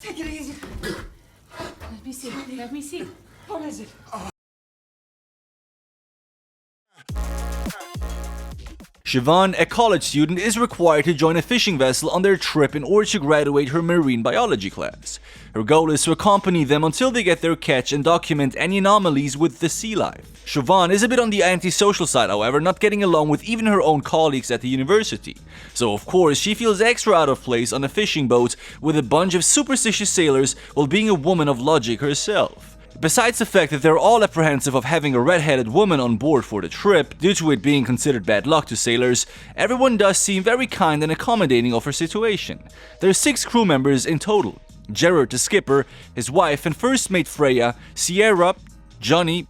Take it easy. Let me see. Let me see. What is it? Siobhan, a college student, is required to join a fishing vessel on their trip in order to graduate her marine biology class. Her goal is to accompany them until they get their catch and document any anomalies with the sea life. Siobhan is a bit on the antisocial side, however, not getting along with even her own colleagues at the university. So of course she feels extra out of place on a fishing boat with a bunch of superstitious sailors while being a woman of logic herself. Besides the fact that they're all apprehensive of having a red-headed woman on board for the trip, due to it being considered bad luck to sailors, everyone does seem very kind and accommodating of her situation. There are 6 crew members in total: Gerard the skipper, his wife and first mate Freya, Sierra, Johnny,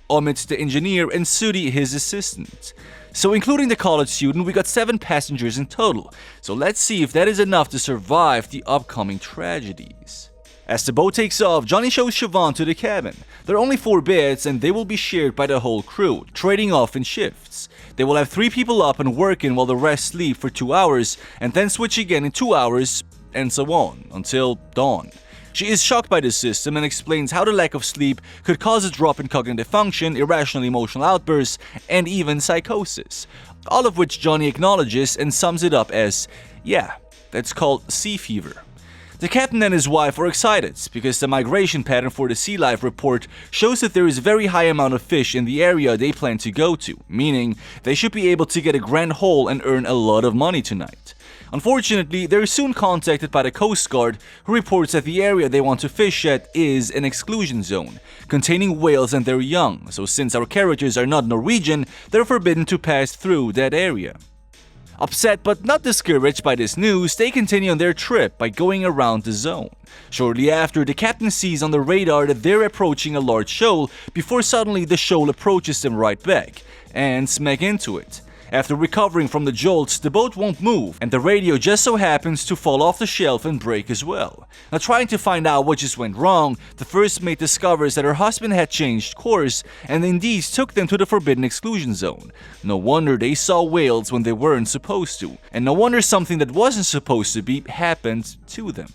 Omid the engineer, and Sudi his assistant. So including the college student, we got 7 passengers in total, so let's see if that is enough to survive the upcoming tragedies. As the boat takes off, Johnny shows Siobhan to the cabin. There are only 4 beds and they will be shared by the whole crew, trading off in shifts. They will have 3 people up and working while the rest sleep for 2 hours and then switch again in 2 hours, and so on, until dawn. She is shocked by this system and explains how the lack of sleep could cause a drop in cognitive function, irrational emotional outbursts, and even psychosis. All of which Johnny acknowledges and sums it up as, yeah, that's called sea fever. The captain and his wife are excited because the migration pattern for the sea life report shows that there is a very high amount of fish in the area they plan to go to, meaning they should be able to get a grand haul and earn a lot of money tonight. Unfortunately, they are soon contacted by the Coast Guard, who reports that the area they want to fish at is an exclusion zone, containing whales and their young, so since our characters are not Norwegian, they're forbidden to pass through that area. Upset but not discouraged by this news, they continue on their trip by going around the zone. Shortly after, the captain sees on the radar that they're approaching a large shoal before suddenly the shoal approaches them right back and smack into it. After recovering from the jolts, the boat won't move, and the radio just so happens to fall off the shelf and break as well. Now, trying to find out what just went wrong, the first mate discovers that her husband had changed course and indeed took them to the forbidden exclusion zone. No wonder they saw whales when they weren't supposed to, and no wonder something that wasn't supposed to be happened to them.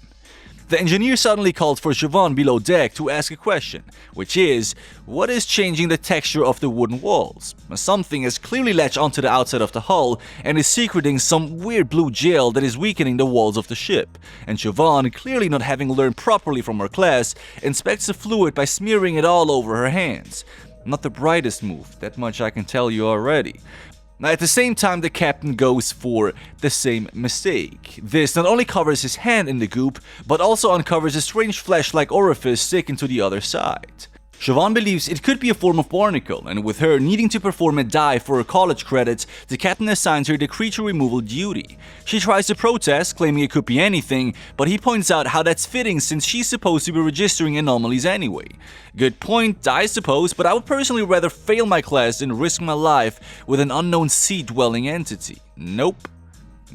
The engineer suddenly calls for Siobhan below deck to ask a question, which is, what is changing the texture of the wooden walls? Something has clearly latched onto the outside of the hull and is secreting some weird blue gel that is weakening the walls of the ship. And Siobhan, clearly not having learned properly from her class, inspects the fluid by smearing it all over her hands. Not the brightest move, that much I can tell you already. Now, at the same time, the captain goes for the same mistake. This not only covers his hand in the goop, but also uncovers a strange flesh-like orifice sticking to the other side. Siobhan believes it could be a form of barnacle, and with her needing to perform a dive for her college credits, the captain assigns her the creature removal duty. She tries to protest, claiming it could be anything, but he points out how that's fitting since she's supposed to be registering anomalies anyway. Good point, I suppose, but I would personally rather fail my class than risk my life with an unknown sea-dwelling entity. Nope.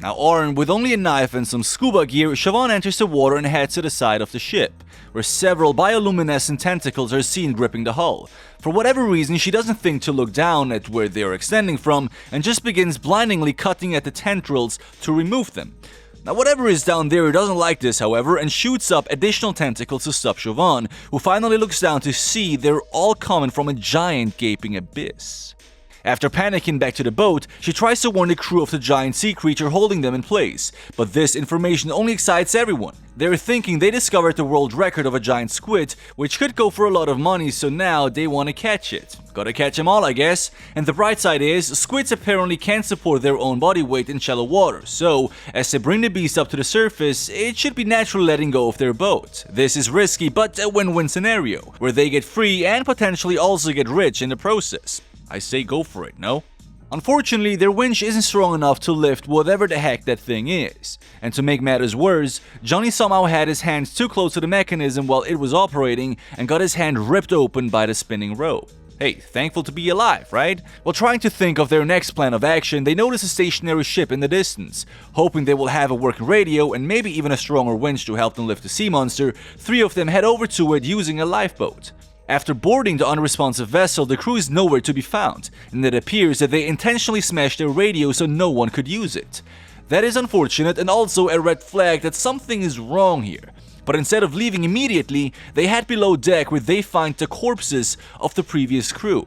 Now armed with only a knife and some scuba gear, Siobhan enters the water and heads to the side of the ship, where several bioluminescent tentacles are seen gripping the hull. For whatever reason, she doesn't think to look down at where they are extending from and just begins blindingly cutting at the tendrils to remove them. Now whatever is down there doesn't like this, however, and shoots up additional tentacles to stop Siobhan, who finally looks down to see they're all coming from a giant gaping abyss. After panicking back to the boat, she tries to warn the crew of the giant sea creature holding them in place, but this information only excites everyone. They're thinking they discovered the world record of a giant squid, which could go for a lot of money, so now they want to catch it. Gotta catch them all, I guess. And the bright side is, squids apparently can't support their own body weight in shallow water, so as they bring the beast up to the surface, it should be naturally letting go of their boat. This is risky, but a win-win scenario, where they get free and potentially also get rich in the process. I say go for it, no? Unfortunately, their winch isn't strong enough to lift whatever the heck that thing is. And to make matters worse, Johnny somehow had his hands too close to the mechanism while it was operating and got his hand ripped open by the spinning rope. Hey, thankful to be alive, right? While trying to think of their next plan of action, they notice a stationary ship in the distance. Hoping they will have a working radio and maybe even a stronger winch to help them lift the sea monster, 3 of them head over to it using a lifeboat. After boarding the unresponsive vessel, the crew is nowhere to be found, and it appears that they intentionally smashed their radio so no one could use it. That is unfortunate and also a red flag that something is wrong here. but instead of leaving immediately, they head below deck where they find the corpses of the previous crew.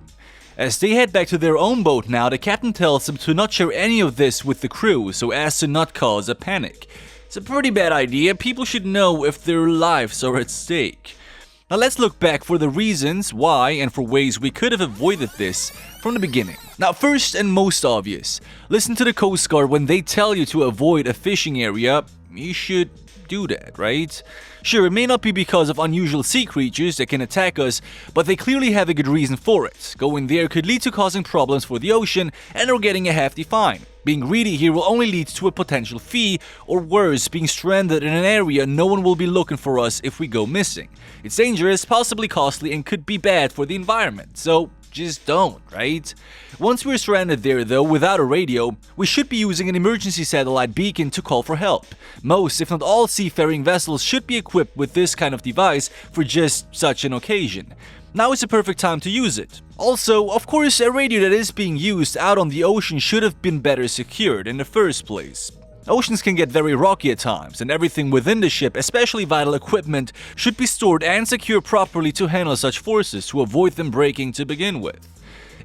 As they head back to their own boat now, the captain tells them to not share any of this with the crew so as to not cause a panic. It's a pretty bad idea. People should know if their lives are at stake. Now let's look back for the reasons why and for ways we could have avoided this from the beginning. Now first and most obvious, listen to the Coast Guard when they tell you to avoid a fishing area. You should do that, right? Sure, it may not be because of unusual sea creatures that can attack us, but they clearly have a good reason for it. Going there could lead to causing problems for the ocean and or getting a hefty fine. Being greedy here will only lead to a potential fee, or worse, being stranded in an area no one will be looking for us if we go missing. It's dangerous, possibly costly, and could be bad for the environment, so just don't, right? Once we're stranded there though, without a radio, we should be using an emergency satellite beacon to call for help. Most, if not all, seafaring vessels should be equipped with this kind of device for just such an occasion. Now is the perfect time to use it. Also, of course, a radio that is being used out on the ocean should have been better secured in the first place. Oceans can get very rocky at times, and everything within the ship, especially vital equipment, should be stored and secured properly to handle such forces to avoid them breaking to begin with.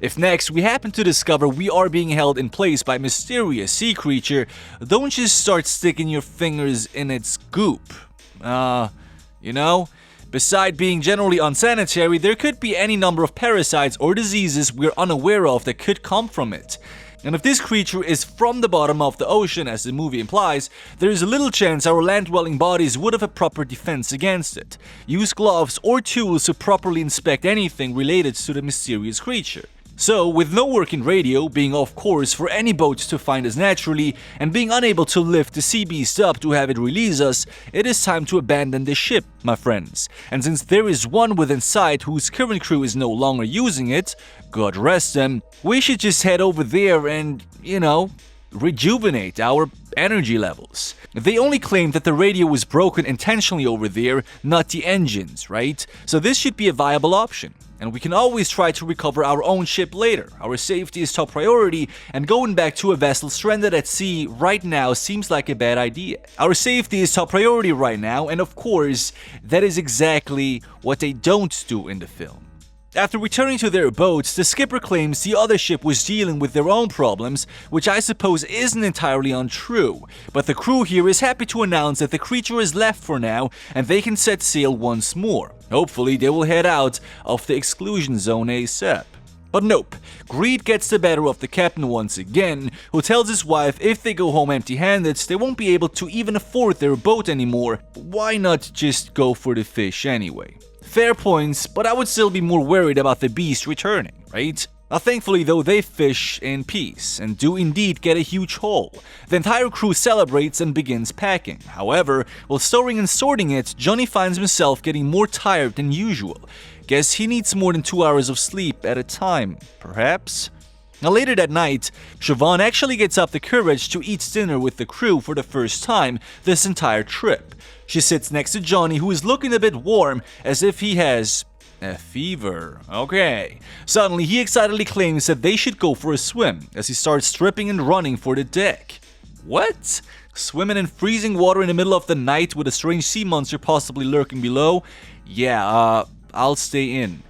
If next we happen to discover we are being held in place by a mysterious sea creature, don't just start sticking your fingers in its goop. You know? Beside being generally unsanitary, there could be any number of parasites or diseases we're unaware of that could come from it. And if this creature is from the bottom of the ocean, as the movie implies, there is a little chance our land-dwelling bodies would have a proper defense against it. Use gloves or tools to properly inspect anything related to the mysterious creature. So, with no working radio, being off course for any boat to find us naturally, and being unable to lift the sea beast up to have it release us, it is time to abandon the ship, my friends. And since there is one within sight whose current crew is no longer using it, God rest them, we should just head over there and, rejuvenate our energy levels. They only claim that the radio was broken intentionally over there, not the engines, right? So this should be a viable option. And we can always try to recover our own ship later. Our safety is top priority, and going back to a vessel stranded at sea right now seems like a bad idea. Our safety is top priority right now, and of course, that is exactly what they don't do in the film. After returning to their boats, the skipper claims the other ship was dealing with their own problems, which I suppose isn't entirely untrue. But the crew here is happy to announce that the creature is left for now, and they can set sail once more. Hopefully they will head out of the exclusion zone ASAP. But nope, greed gets the better of the captain once again, who tells his wife if they go home empty-handed, they won't be able to even afford their boat anymore. Why not just go for the fish anyway? Fair points, but I would still be more worried about the beast returning, right? Now thankfully though, they fish in peace, and do indeed get a huge haul. The entire crew celebrates and begins packing. However, while storing and sorting it, Johnny finds himself getting more tired than usual. Guess he needs more than 2 hours of sleep at a time, perhaps? Now later that night, Siobhan actually gets up the courage to eat dinner with the crew for the first time this entire trip. She sits next to Johnny, who is looking a bit warm, as if he has a fever. Okay. Suddenly, he excitedly claims that they should go for a swim, as he starts stripping and running for the deck. What? Swimming in freezing water in the middle of the night with a strange sea monster possibly lurking below? Yeah, I'll stay in.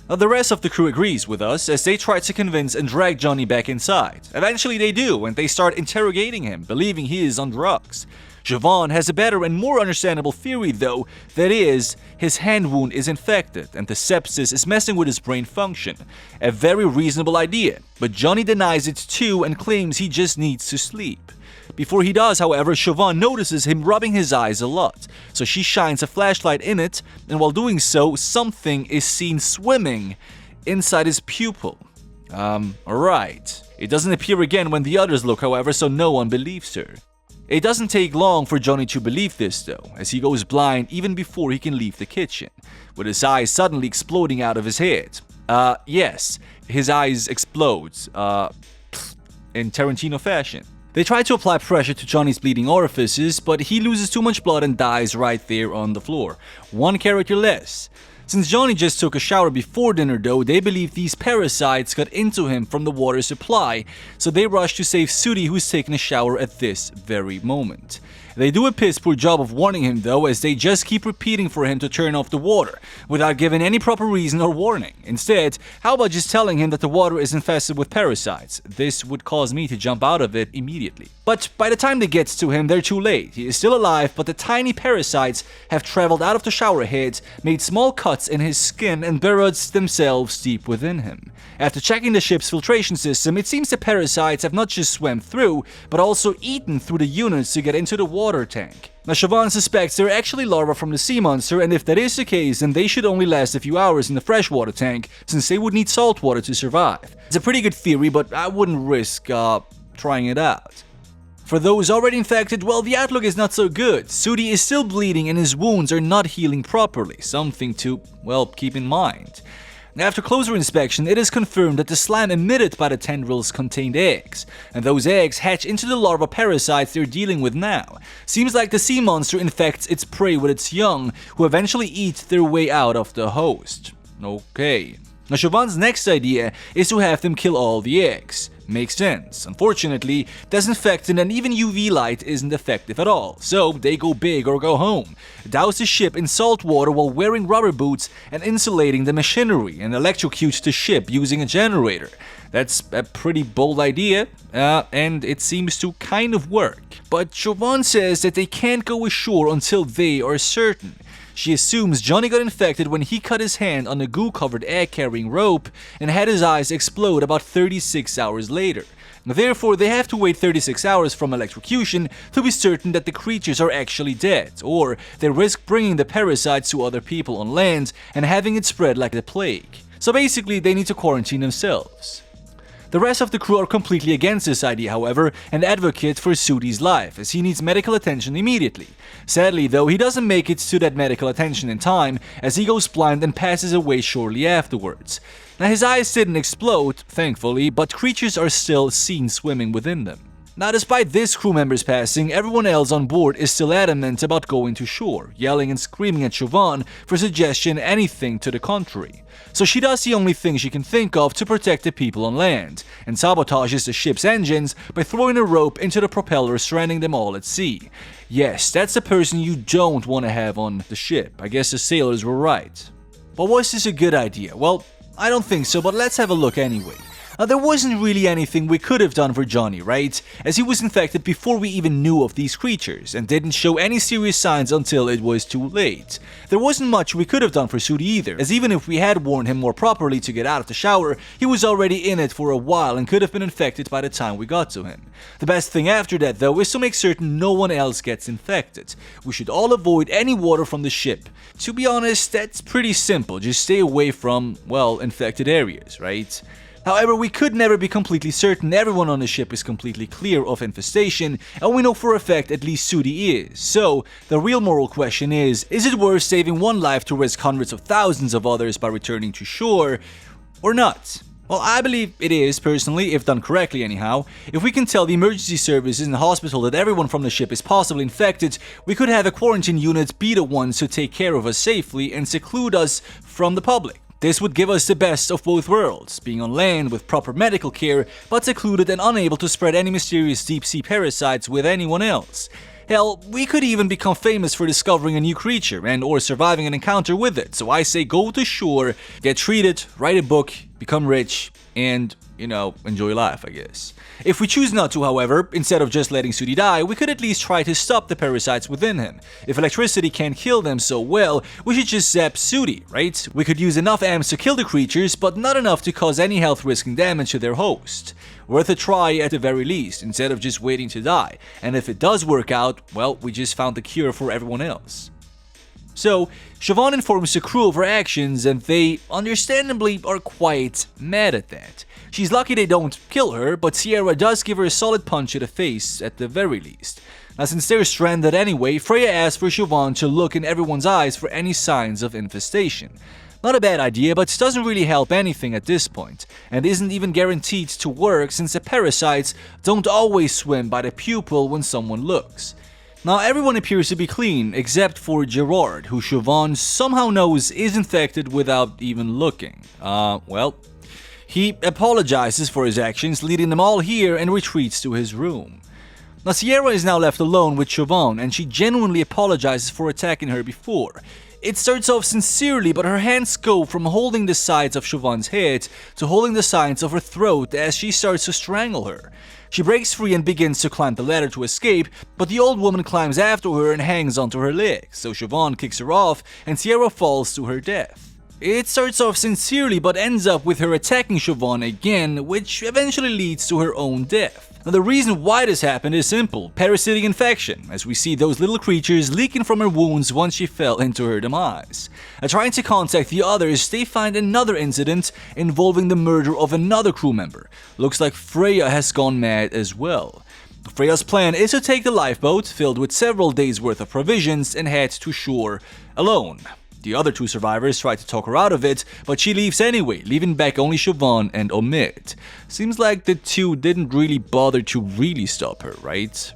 Now, the rest of the crew agrees with us as they try to convince and drag Johnny back inside. Eventually they do, and they start interrogating him, believing he is on drugs. Siobhan has a better and more understandable theory though, that is, his hand wound is infected and the sepsis is messing with his brain function. A very reasonable idea, but Johnny denies it too and claims he just needs to sleep. Before he does, however, Siobhan notices him rubbing his eyes a lot, so she shines a flashlight in it, and while doing so, something is seen swimming inside his pupil. Alright. It doesn't appear again when the others look, however, so no one believes her. It doesn't take long for Johnny to believe this though, as he goes blind even before he can leave the kitchen, with his eyes suddenly exploding out of his head. Yes, his eyes explode, in Tarantino fashion. They try to apply pressure to Johnny's bleeding orifices, but he loses too much blood and dies right there on the floor. One character less. Since Johnny just took a shower before dinner though, they believe these parasites got into him from the water supply, so they rush to save Sudi, who's taking a shower at this very moment. They do a piss poor job of warning him though, as they just keep repeating for him to turn off the water, without giving any proper reason or warning. Instead, how about just telling him that the water is infested with parasites? This would cause me to jump out of it immediately. But by the time they get to him, they're too late. He is still alive, but the tiny parasites have traveled out of the shower head, made small cuts in his skin, and burrowed themselves deep within him. After checking the ship's filtration system, it seems the parasites have not just swam through, but also eaten through the units to get into the water tank. Now, Siobhan suspects they're actually larvae from the sea monster, and if that is the case, then they should only last a few hours in the freshwater tank, since they would need salt water to survive. It's a pretty good theory, but I wouldn't risk, trying it out. For those already infected, well, the outlook is not so good. Sudi is still bleeding and his wounds are not healing properly, something to, well, keep in mind. After closer inspection, it is confirmed that the slime emitted by the tendrils contained eggs, and those eggs hatch into the larva parasites they're dealing with now. Seems like the sea monster infects its prey with its young, who eventually eat their way out of the host. Okay. Now, Siobhan's next idea is to have them kill all the eggs. Makes sense. Unfortunately, disinfectant and even UV light isn't effective at all, so they go big or go home. Douse the ship in salt water while wearing rubber boots and insulating the machinery, and electrocute the ship using a generator. That's a pretty bold idea, and it seems to kind of work. But Siobhan says that they can't go ashore until they are certain. She assumes Johnny got infected when he cut his hand on a goo-covered egg-carrying rope and had his eyes explode about 36 hours later. Therefore, they have to wait 36 hours from electrocution to be certain that the creatures are actually dead, or they risk bringing the parasites to other people on land and having it spread like the plague. So basically, they need to quarantine themselves. The rest of the crew are completely against this idea, however, and advocate for Sudi's life, as he needs medical attention immediately. Sadly, though, he doesn't make it to that medical attention in time, as he goes blind and passes away shortly afterwards. Now, his eyes didn't explode, thankfully, but creatures are still seen swimming within them. Now, despite this crew member's passing, everyone else on board is still adamant about going to shore, yelling and screaming at Siobhan for suggestion anything to the contrary. So she does the only thing she can think of to protect the people on land, and sabotages the ship's engines by throwing a rope into the propeller, stranding them all at sea. Yes, that's the person you don't want to have on the ship. I guess the sailors were right. But was this a good idea? Well, I don't think so, but let's have a look anyway. There wasn't really anything we could have done for Johnny, right? As he was infected before we even knew of these creatures, and didn't show any serious signs until it was too late. There wasn't much we could have done for Sudi either, as even if we had warned him more properly to get out of the shower, he was already in it for a while and could have been infected by the time we got to him. The best thing after that, though, is to make certain no one else gets infected. We should all avoid any water from the ship. To be honest, that's pretty simple, just stay away from, well, infected areas, right? However, we could never be completely certain everyone on the ship is completely clear of infestation, and we know for a fact at least Sudi is. So, the real moral question is it worth saving one life to risk hundreds of thousands of others by returning to shore, or not? Well, I believe it is, personally, if done correctly anyhow. If we can tell the emergency services and the hospital that everyone from the ship is possibly infected, we could have a quarantine unit be the ones who take care of us safely and seclude us from the public. This would give us the best of both worlds, being on land with proper medical care, but secluded and unable to spread any mysterious deep-sea parasites with anyone else. Hell, we could even become famous for discovering a new creature and or surviving an encounter with it, so I say go to shore, get treated, write a book, become rich, and, enjoy life, I guess. If we choose not to, however, instead of just letting Sudi die, we could at least try to stop the parasites within him. If electricity can't kill them so well, we should just zap Sudi, right? We could use enough amps to kill the creatures, but not enough to cause any health-risking damage to their host. Worth a try at the very least, instead of just waiting to die. And if it does work out, well, we just found the cure for everyone else. So, Siobhan informs the crew of her actions, and they, understandably, are quite mad at that. She's lucky they don't kill her, but Sierra does give her a solid punch to the face, at the very least. Now, since they're stranded anyway, Freya asks for Siobhan to look in everyone's eyes for any signs of infestation. Not a bad idea, but doesn't really help anything at this point, and isn't even guaranteed to work since the parasites don't always swim by the pupil when someone looks. Now, everyone appears to be clean, except for Gerard, who Siobhan somehow knows is infected without even looking. He apologizes for his actions, leading them all here and retreats to his room. Now Sierra is now left alone with Siobhan, and she genuinely apologizes for attacking her before. It starts off sincerely, but her hands go from holding the sides of Siobhan's head to holding the sides of her throat as she starts to strangle her. She breaks free and begins to climb the ladder to escape, but the old woman climbs after her and hangs onto her legs, so Siobhan kicks her off and Sierra falls to her death. It starts off sincerely but ends up with her attacking Siobhan again, which eventually leads to her own death. Now the reason why this happened is simple: parasitic infection, as we see those little creatures leaking from her wounds once she fell into her demise. Trying to contact the others, they find another incident involving the murder of another crew member. Looks like Freya has gone mad as well. Freya's plan is to take the lifeboat, filled with several days worth of provisions, and head to shore alone. The other two survivors try to talk her out of it, but she leaves anyway, leaving back only Siobhan and Omid. Seems like the two didn't really bother to really stop her, right?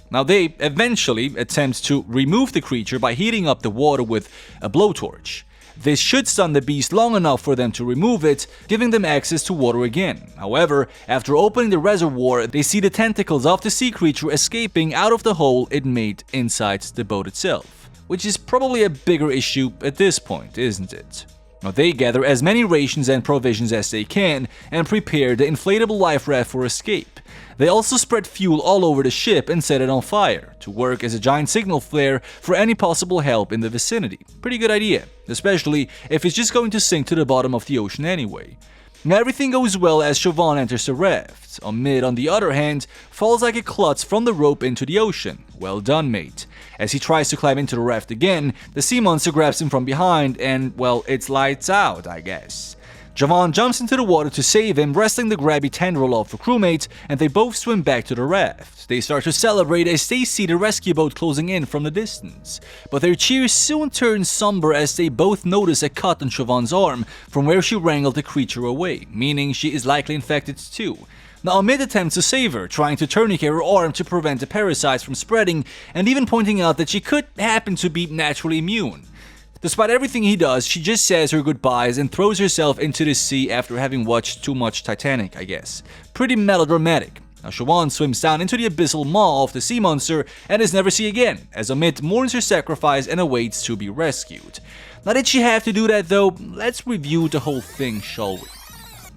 Now they eventually attempt to remove the creature by heating up the water with a blowtorch. This should stun the beast long enough for them to remove it, giving them access to water again. However, after opening the reservoir, they see the tentacles of the sea creature escaping out of the hole it made inside the boat itself. Which is probably a bigger issue at this point, isn't it? Now they gather as many rations and provisions as they can and prepare the inflatable life raft for escape. They also spread fuel all over the ship and set it on fire, to work as a giant signal flare for any possible help in the vicinity. Pretty good idea, especially if it's just going to sink to the bottom of the ocean anyway. Now everything goes well as Siobhan enters the raft. Omid, on the other hand, falls like a klutz from the rope into the ocean. Well done, mate. As he tries to climb into the raft again, the sea monster grabs him from behind and, well, it's lights out, I guess. Siobhan jumps into the water to save him, wresting the grabby tendril off her crewmate, and they both swim back to the raft. They start to celebrate as they see the rescue boat closing in from the distance. But their cheers soon turn somber as they both notice a cut on Siobhan's arm from where she wrangled the creature away, meaning she is likely infected too. Now Omid attempts to save her, trying to tourniquet her arm to prevent the parasites from spreading, and even pointing out that she could happen to be naturally immune. Despite everything he does, she just says her goodbyes and throws herself into the sea after having watched too much Titanic, I guess. Pretty melodramatic. Now Siobhan swims down into the abyssal maw of the sea monster and is never seen again, as Omid mourns her sacrifice and awaits to be rescued. Now did she have to do that though? Let's review the whole thing, shall we?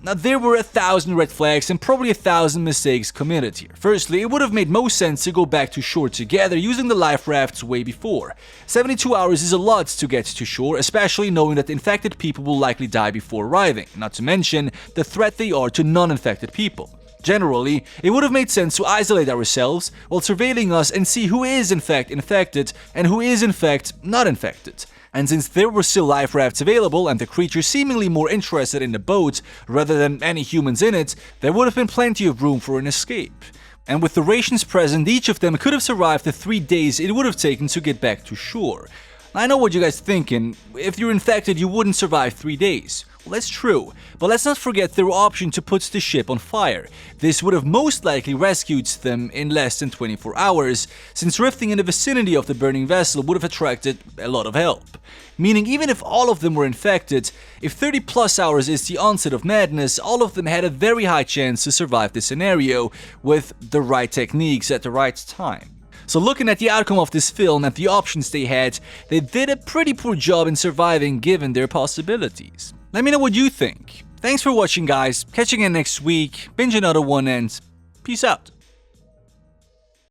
Now there were 1,000 red flags and probably 1,000 mistakes committed here. Firstly, it would have made most sense to go back to shore together using the life rafts way before. 72 hours is a lot to get to shore, especially knowing that infected people will likely die before arriving, not to mention the threat they are to non-infected people. Generally, it would have made sense to isolate ourselves while surveilling us and see who is in fact infected and who is in fact not infected. And since there were still life rafts available and the creature seemingly more interested in the boat rather than any humans in it, there would have been plenty of room for an escape. And with the rations present, each of them could have survived the 3 days it would have taken to get back to shore. I know what you guys are thinking: if you're infected you wouldn't survive 3 days. Well, that's true, but let's not forget their option to put the ship on fire. This would have most likely rescued them in less than 24 hours, since rifting in the vicinity of the burning vessel would have attracted a lot of help. Meaning even if all of them were infected, if 30 plus hours is the onset of madness, all of them had a very high chance to survive the scenario with the right techniques at the right time. So looking at the outcome of this film and the options they had, they did a pretty poor job in surviving given their possibilities. Let me know what you think. Thanks for watching, guys. Catching you next week. Binge another one and peace out.